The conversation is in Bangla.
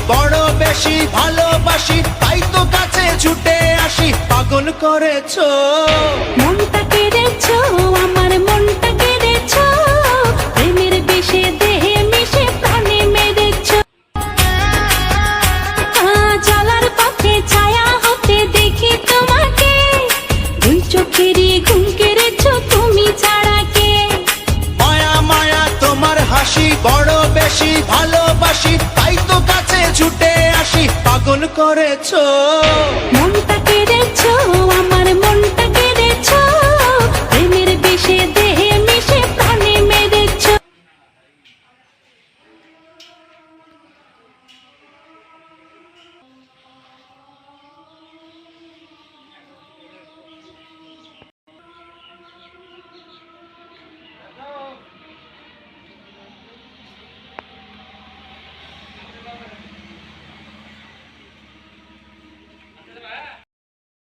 বড় বেশি ভালোবাসি, তাই তো কাছে ছুটে আসি। পাগল করেছো, মনটা কেড়েছো, আমার মনটা কেড়েছো, প্রেমের বিষে দেহে মিশে প্রাণে মেরেছো। চলার পথে ছায়া হতে দেখি তোমাকে, দুই চোখেরই ঘুম কেড়েছো তুমি ছাড়া কে। মায়া মায়া তোমার হাসি, বড় বেশি ভালোবাসি, তাই তো কাছে ছুটে আসি। পাগল করেছো।